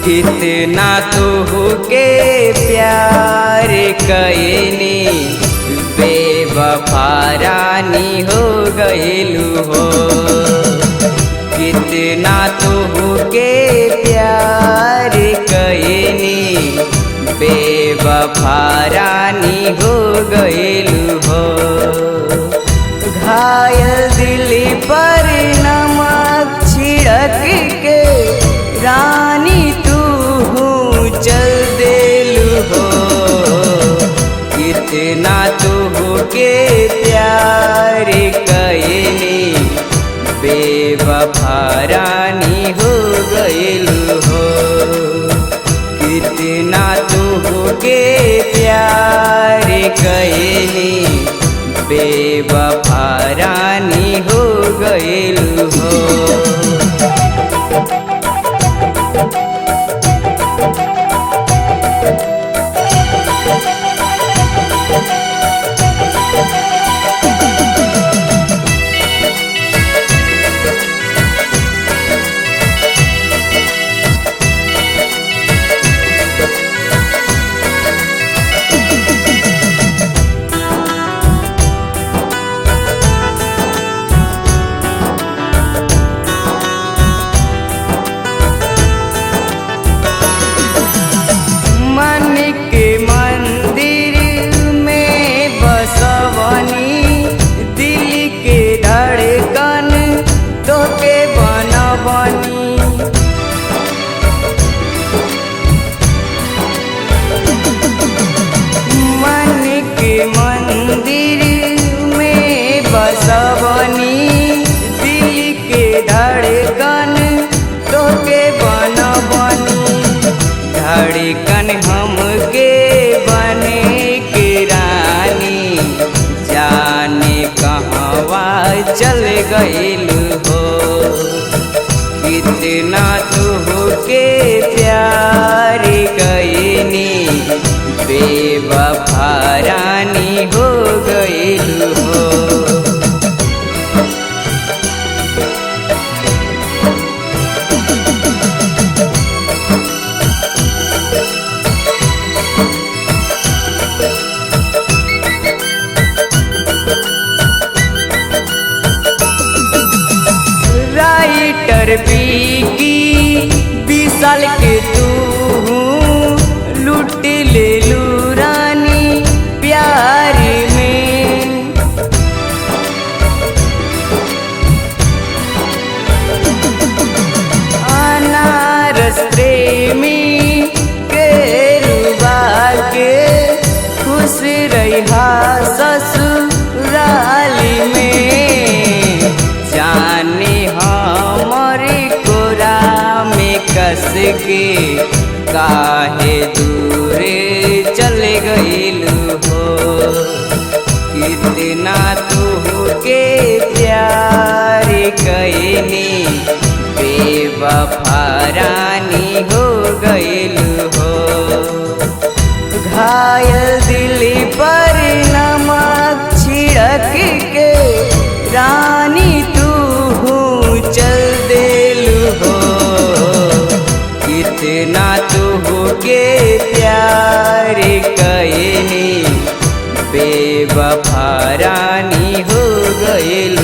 कितना तुहके प्यार कईनी बेवफा रानी हो गइलू हो। कितना तुहके प्यार कईनी बेवफा रानी हो गइलू हो। घायल दिल पर नमक छिड़क के रानी तू चल देलू हो। कितना तुहके प्यार कईनी बेवफा रानी हो गइलू हो। कितना तुहके प्यार कईनी बेवफा रानी हो गइलू हो। मंदिर में बसवनी दिल के धड़कन तोके बनवनी। धड़कन हमके बने के रानी जाने कहवा चल गइलू हो। कितना तुहके प्यार कईनी बेवफा रानी हो गइलू हो। राइटर बीकी विशाल के तू लूट लेलू रानी प्यार में। अनारस प्रेमी के रुबा के खुश रहा ससुराल में। जाने हमारी कोरा में कस के काहे दूरे चल गइलू हो। कितना तुहके प्यार कईनी बेवफा रानी हो गइलू हो। घायल दिल पर नमक छिड़क के रानी तू चल देलू हो। कितना तुहके प्यार कईनी बेवफा रानी हो गइलू।